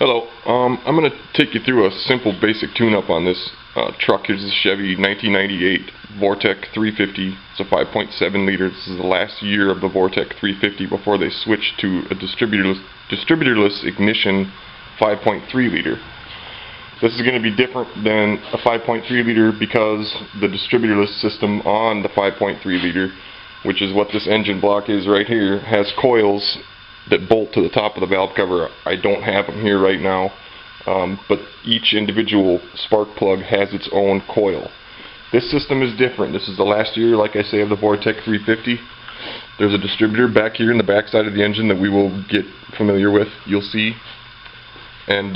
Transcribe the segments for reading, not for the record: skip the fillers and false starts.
Hello, I'm going to take you through a simple basic tune-up on this truck. Here's the Chevy 1998 Vortec 350. It's a 5.7 liter. This is the last year of the Vortec 350 before they switched to a distributorless ignition 5.3 liter. This is going to be different than a 5.3 liter because the distributorless system on the 5.3 liter, which is what this engine block is right here, has coils that bolt to the top of the valve cover. I don't have them here right now, but each individual spark plug has its own coil. This system is different. This is the last year, like I say, of the Vortec 350. There's a distributor back here in the back side of the engine that we will get familiar with, you'll see. And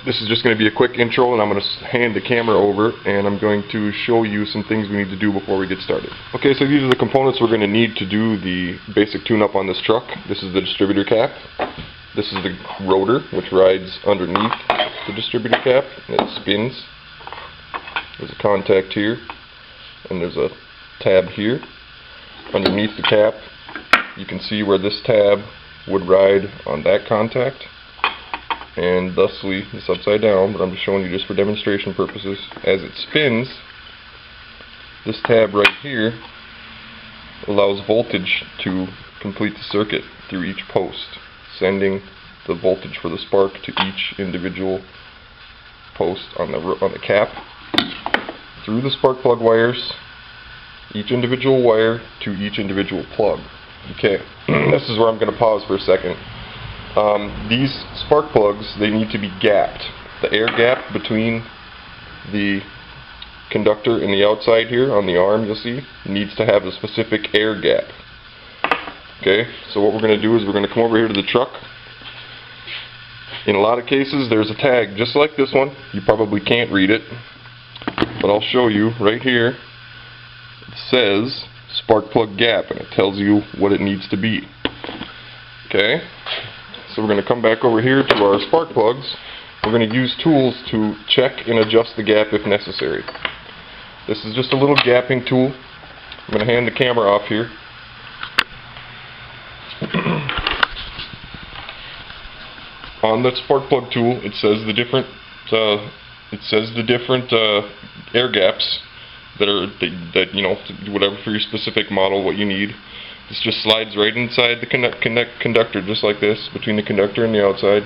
this is just going to be a quick intro, and I'm going to hand the camera over and I'm going to show you some things we need to do before we get started. Okay, so these are the components we're going to need to do the basic tune-up on this truck. This is the distributor cap. This is the rotor, which rides underneath the distributor cap, and it spins. There's a contact here, and there's a tab here. Underneath the cap, you can see where this tab would ride on that contact. And thusly, it's upside down, but I'm just showing you just for demonstration purposes. As it spins, this tab right here allows voltage to complete the circuit through each post, sending the voltage for the spark to each individual post on the cap, through the spark plug wires, each individual wire to each individual plug. Okay, this is where I'm going to pause for a second. These spark plugs, they need to be gapped. The air gap between the conductor and the outside here on the arm, you'll see, needs to have a specific air gap. Okay, so what we're going to do is we're going to come over here to the truck. In a lot of cases there's a tag just like this one. You probably can't read it, but I'll show you right here. It says spark plug gap, and it tells you what it needs to be. Okay, so we're going to come back over here to our spark plugs. We're going to use tools to check and adjust the gap if necessary. This is just a little gapping tool. I'm going to hand the camera off here. On the spark plug tool, it says the different air gaps that you know, whatever for your specific model, what you need. This just slides right inside the conductor, just like this, between the conductor and the outside.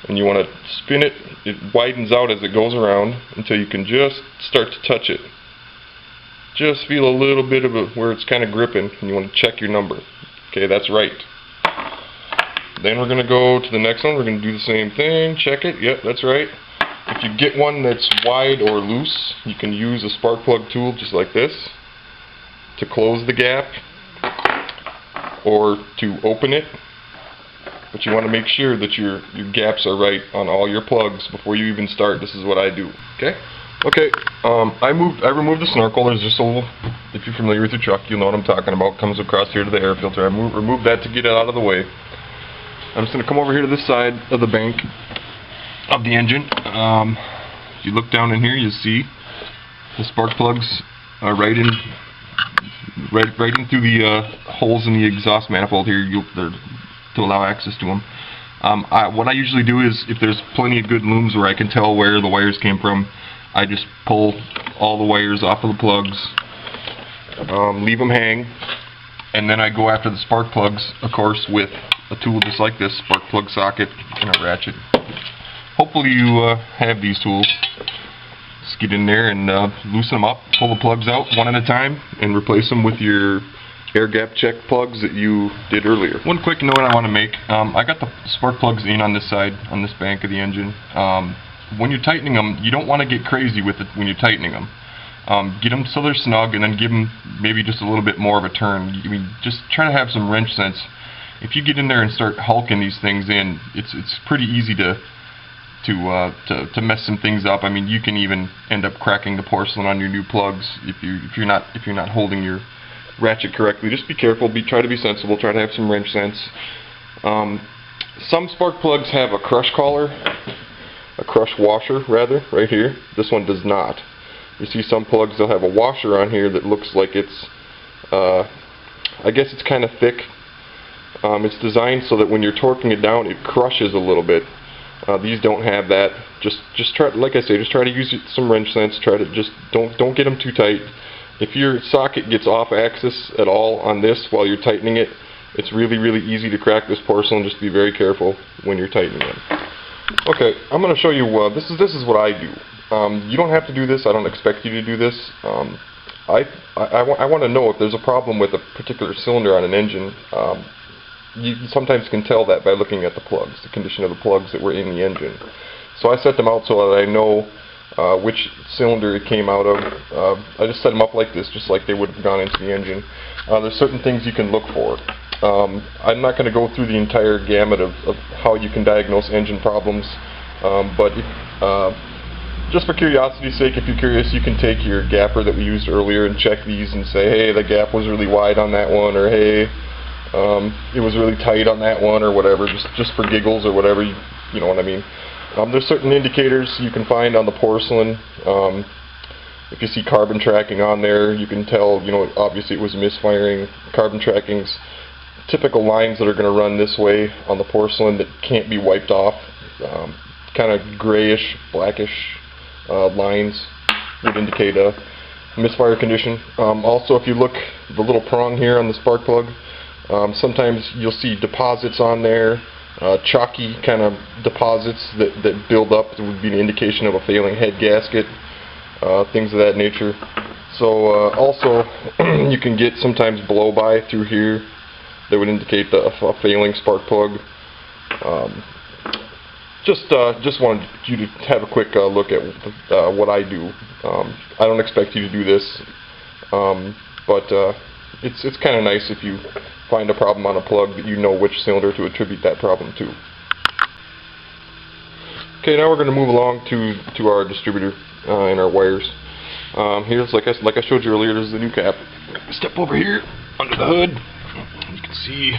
And you want to spin it. It widens out as it goes around until you can just start to touch it. Just feel a little bit of where it's kind of gripping, and you want to check your number. Okay, that's right. Then we're going to go to the next one. We're going to do the same thing. Check it. Yep, that's right. If you get one that's wide or loose, you can use a spark plug tool just like this to close the gap or to open it. But you want to make sure that your gaps are right on all your plugs before you even start. This is what I do. Okay? Okay, I removed the snorkel. There's just a little, if you're familiar with your truck, you'll know what I'm talking about. Comes across here to the air filter. I removed that to get it out of the way. I'm just going to come over here to this side of the bank of the engine. If you look down in here, you'll see the spark plugs are right in through the holes in the exhaust manifold here to allow access to them. What I usually do is, if there's plenty of good looms where I can tell where the wires came from, I just pull all the wires off of the plugs, leave them hang, and then I go after the spark plugs, of course, with a tool just like this, spark plug socket and a ratchet. Hopefully you have these tools. Just get in there and loosen them up, pull the plugs out one at a time, and replace them with your air gap check plugs that you did earlier. One quick note I want to make, I got the spark plugs in on this side, on this bank of the engine. When you're tightening them, you don't want to get crazy with it when you're tightening them. Get them so they're snug, and then give them maybe just a little bit more of a turn. I mean, just try to have some wrench sense. If you get in there and start hulking these things in, it's pretty easy to mess some things up. I mean, you can even end up cracking the porcelain on your new plugs if you're not holding your ratchet correctly. Just be careful. Try to be sensible. Try to have some wrench sense. Some spark plugs have a crush collar, a crush washer rather, right here. This one does not. You see some plugs, they'll have a washer on here that looks like it's, I guess it's kind of thick. It's designed so that when you're torquing it down, it crushes a little bit. These don't have that. Just try, like I say, just try to use some wrench sense. Try to just don't get them too tight. If your socket gets off axis at all on this while you're tightening it, it's really easy to crack this porcelain. Just be very careful when you're tightening it. Okay, I'm going to show you. This is what I do. You don't have to do this. I don't expect you to do this. I want to know if there's a problem with a particular cylinder on an engine. You sometimes can tell that by looking at the plugs, the condition of the plugs that were in the engine. So I set them out so that I know which cylinder it came out of. I just set them up like this, just like they would have gone into the engine. There's certain things you can look for. I'm not going to go through the entire gamut of how you can diagnose engine problems, but just for curiosity's sake, if you're curious, you can take your gapper that we used earlier and check these and say, hey, the gap was really wide on that one, or hey, it was really tight on that one, or whatever, just for giggles or whatever, you know what I mean. There's certain indicators you can find on the porcelain. If you see carbon tracking on there, you can tell, you know, obviously it was misfiring. Carbon tracking's typical lines that are going to run this way on the porcelain that can't be wiped off. Kind of grayish, blackish lines would indicate a misfire condition. Also, if you look, the little prong here on the spark plug, sometimes you'll see deposits on there, chalky kind of deposits that build up. That would be an indication of a failing head gasket, things of that nature. So also, you can get sometimes blow-by through here that would indicate a failing spark plug. Just wanted you to have a quick look at what I do. I don't expect you to do this, but it's kind of nice if you find a problem on a plug that you know which cylinder to attribute that problem to. Okay, now we're going to move along to our distributor and our wires. Here's, like I showed you earlier, there's the new cap. Step over here under the hood. You can see,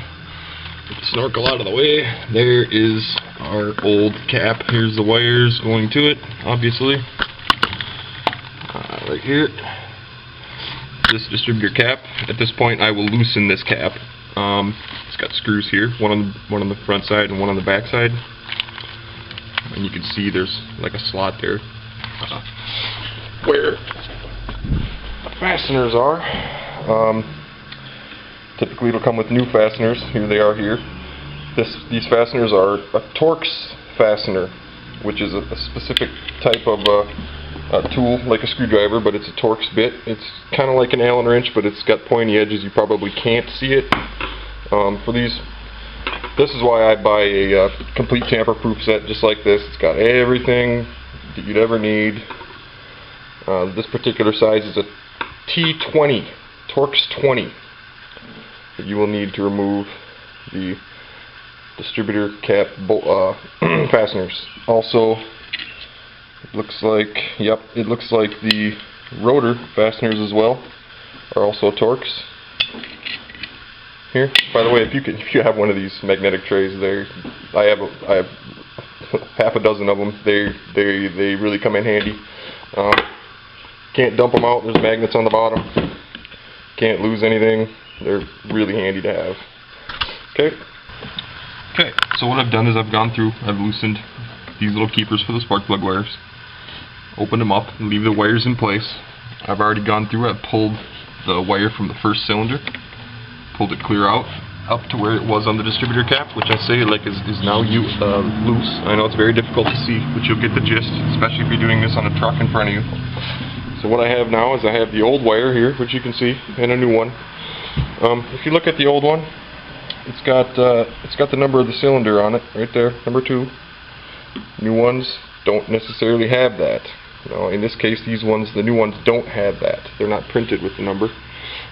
get the snorkel out of the way. There is our old cap. Here's the wires going to it, obviously. Right here. This distributor cap. At this point, I will loosen this cap. It's got screws here, one on the front side and one on the back side. And you can see there's like a slot there where the fasteners are. Typically it'll come with new fasteners. Here they are here. These fasteners are a Torx fastener, which is a specific type of a tool, like a screwdriver, but it's a Torx bit. It's kind of like an Allen wrench, but it's got pointy edges. You probably can't see it. For these, this is why I buy a complete tamper-proof set just like this. It's got everything that you'd ever need. This particular size is a T20, Torx 20, that you will need to remove the distributor cap fasteners. Also, it looks like the rotor fasteners as well are also Torx. Here, by the way, if you have one of these magnetic trays, I have half a dozen of them. They really come in handy. Can't dump them out. There's magnets on the bottom. Can't lose anything. They're really handy to have. Okay, so what I've done is I've gone through, I've loosened these little keepers for the spark plug wires, opened them up, and leave the wires in place. I've already gone through, I've pulled the wire from the first cylinder, pulled it clear out, up to where it was on the distributor cap, which I say like is now loose. I know it's very difficult to see, but you'll get the gist, especially if you're doing this on a truck in front of you. So what I have now is I have the old wire here, which you can see, and a new one. If you look at the old one, it's got the number of the cylinder on it right there, number 2. New ones don't necessarily have that. Now, in this case, these ones, the new ones, don't have that. They're not printed with the number.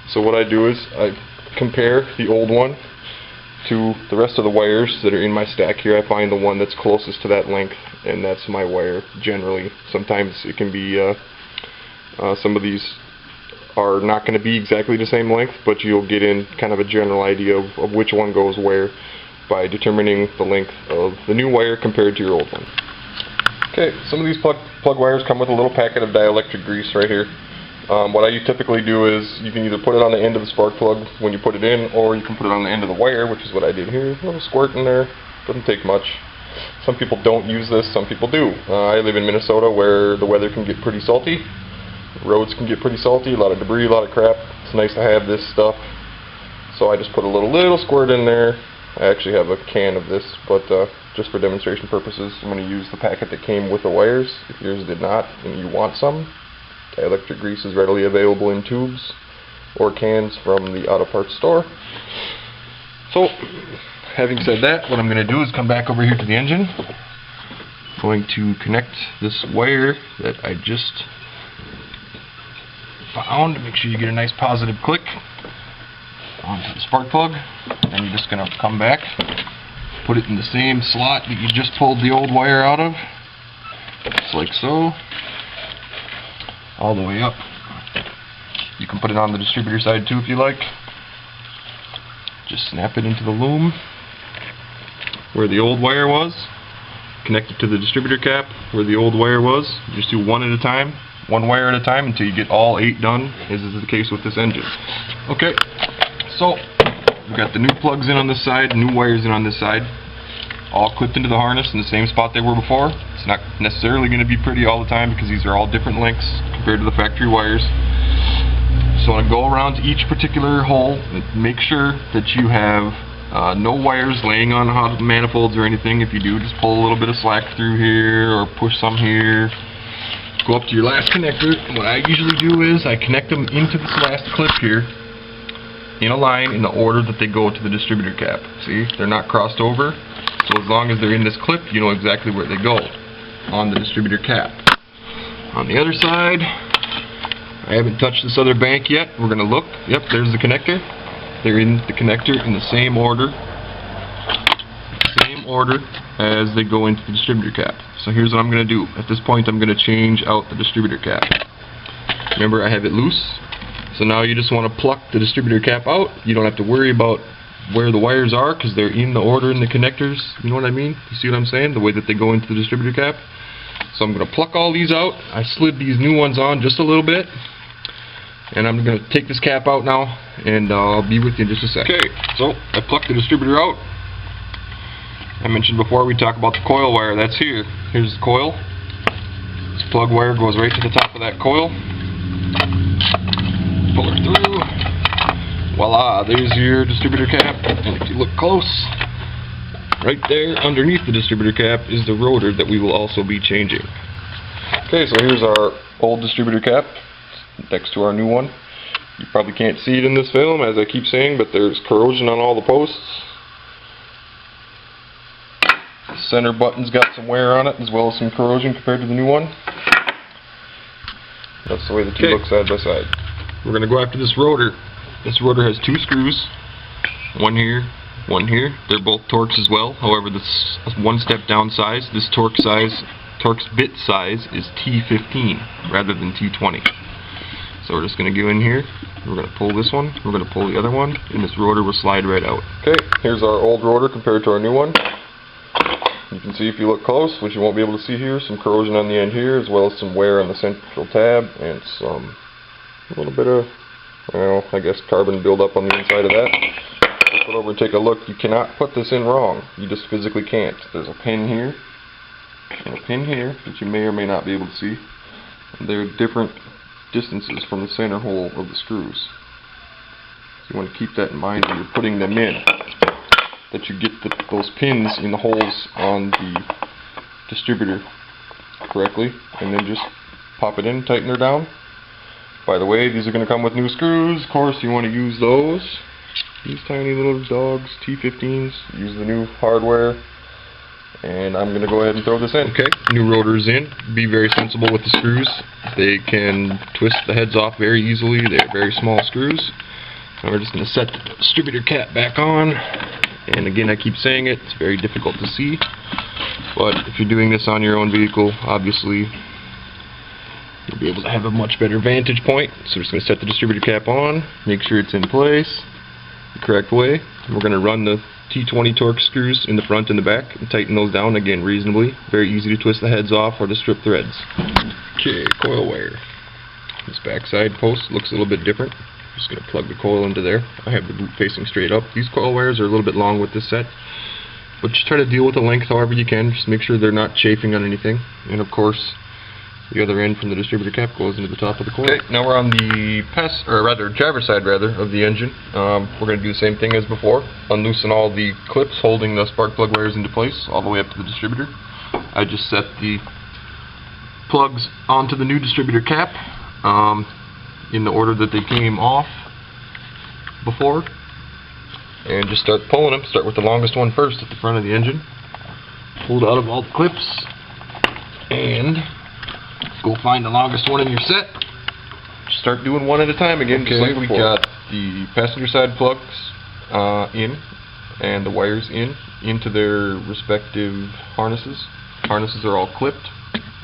So what I do is I compare the old one to the rest of the wires that are in my stack here. I find the one that's closest to that length, and that's my wire generally. Sometimes it can be some of these are not going to be exactly the same length, but you'll get in kind of a general idea of which one goes where by determining the length of the new wire compared to your old one. Okay, some of these plug wires come with a little packet of dielectric grease right here. What I typically do is you can either put it on the end of the spark plug when you put it in, or you can put it on the end of the wire, which is what I did here. A little squirt in there, doesn't take much. Some people don't use this, some people do. I live in Minnesota where the weather can get pretty salty. Roads can get pretty salty, a lot of debris, a lot of crap. It's nice to have this stuff. So I just put a little squirt in there. I actually have a can of this, but just for demonstration purposes, I'm going to use the packet that came with the wires. If yours did not and you want some, electric grease is readily available in tubes or cans from the auto parts store. So, having said that, what I'm going to do is come back over here to the engine. I'm going to connect this wire that I just found. Make sure you get a nice positive click onto the spark plug. And you're just going to come back, put it in the same slot that you just pulled the old wire out of. Just like so. All the way up. You can put it on the distributor side too if you like. Just snap it into the loom where the old wire was. Connect it to the distributor cap where the old wire was. Just do one at a time, one wire at a time until you get all 8 done, as is the case with this engine. Okay, so we've got the new plugs in on this side, new wires in on this side, all clipped into the harness in the same spot they were before. It's not necessarily going to be pretty all the time because these are all different lengths compared to the factory wires. So I'm going to go around to each particular hole and make sure that you have no wires laying on hot manifolds or anything. If you do, just pull a little bit of slack through here or push some here. Go up to your last connector, and what I usually do is I connect them into this last clip here in a line in the order that they go to the distributor cap. See, they're not crossed over, so as long as they're in this clip, you know exactly where they go on the distributor cap. On the other side, I haven't touched this other bank yet. We're going to look. Yep, there's the connector. They're in the connector in the same order. Same order as they go into the distributor cap. So here's what I'm going to do. At this point, I'm going to change out the distributor cap. Remember, I have it loose. So now you just want to pluck the distributor cap out. You don't have to worry about where the wires are because they're in the order in the connectors. You know what I mean? You see what I'm saying? The way that they go into the distributor cap. So I'm going to pluck all these out. I slid these new ones on just a little bit. And I'm going to take this cap out now, and I'll be with you in just a second. Okay, so I plucked the distributor out. I mentioned before we talk about the coil wire. That's here. Here's the coil. This plug wire goes right to the top of that coil. Pull her through. Voila, there's your distributor cap. And if you look close, right there underneath the distributor cap is the rotor that we will also be changing. Okay, so here's our old distributor cap next to our new one. You probably can't see it in this film, as I keep saying, but there's corrosion on all the posts. The center button's got some wear on it, as well as some corrosion compared to the new one. That's the way the two look side by side. We're going to go after this rotor. This rotor has 2 screws. One here, one here. They're both Torx as well. However, this one step down size, this Torx bit size is T15 rather than T20. So we're just going to go in here, we're going to pull this one, we're going to pull the other one, and this rotor will slide right out. Okay, here's our old rotor compared to our new one. You can see if you look close, which you won't be able to see here, some corrosion on the end here, as well as some wear on the central tab, and a little bit of, well, I guess carbon buildup on the inside of that. Put over and take a look. You cannot put this in wrong. You just physically can't. There's a pin here, and a pin here that you may or may not be able to see. And they're different distances from the center hole of the screws. So you want to keep that in mind when you're putting them in, that you get those pins in the holes on the distributor correctly, and then just pop it in, tighten her down. By the way, these are going to come with new screws. Of course, you want to use those. These tiny little dogs, T15s. Use the new hardware. And I'm going to go ahead and throw this in. Okay, new rotor's in. Be very sensible with the screws. They can twist the heads off very easily. They're very small screws. And we're just going to set the distributor cap back on. And again, I keep saying it, it's very difficult to see. But if you're doing this on your own vehicle, obviously, you'll be able to have a much better vantage point. So we're just going to set the distributor cap on, make sure it's in place the correct way. We're going to run the T20 Torx screws in the front and the back and tighten those down again reasonably. Very easy to twist the heads off or to strip threads. Okay, coil wire. This backside post looks a little bit different. Just going to plug the coil into there. I have the boot facing straight up. These coil wires are a little bit long with this set. But just try to deal with the length however you can. Just make sure they're not chafing on anything. And of course, the other end from the distributor cap goes into the top of the coil. Okay, now we're on the driver's side of the engine. We're going to do the same thing as before. Unloosen all the clips holding the spark plug wires into place all the way up to the distributor. I just set the plugs onto the new distributor cap in the order that they came off before. And just start pulling them. Start with the longest one first at the front of the engine. Pull it out of all the clips. And go find the longest one in your set. Just start doing one at a time again. Okay, just like we got the passenger side plugs in and the wires into their respective harnesses. Harnesses are all clipped.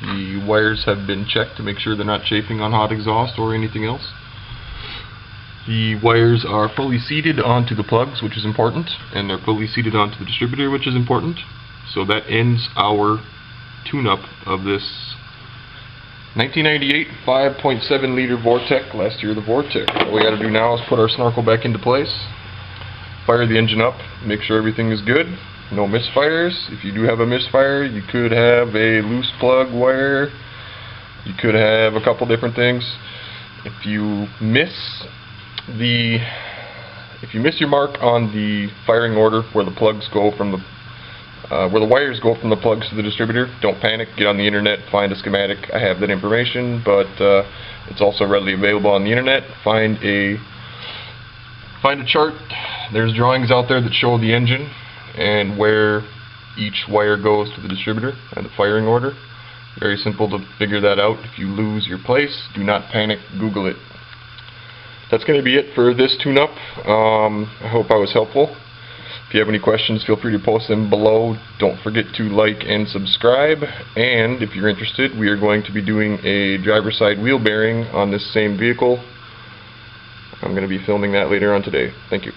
The wires have been checked to make sure they're not chafing on hot exhaust or anything else. The wires are fully seated onto the plugs, which is important, and they're fully seated onto the distributor, which is important. So that ends our tune-up of this 1998 5.7 liter Vortec, last year the Vortec. All we got to do now is put our snorkel back into place, fire the engine up, make sure everything is good, no misfires. If you do have a misfire, you could have a loose plug wire, you could have a couple different things. If you miss your mark on the firing order where the plugs go from the where the wires go from the plugs to the distributor, don't panic. Get on the internet, find a schematic. I have that information, but it's also readily available on the internet. Find a chart. There's drawings out there that show the engine and where each wire goes to the distributor and the firing order. Very simple to figure that out. If you lose your place, do not panic. Google it. That's going to be it for this tune-up. I hope I was helpful. If you have any questions, feel free to post them below. Don't forget to like and subscribe. And if you're interested, we are going to be doing a driver's side wheel bearing on this same vehicle. I'm going to be filming that later on today. Thank you.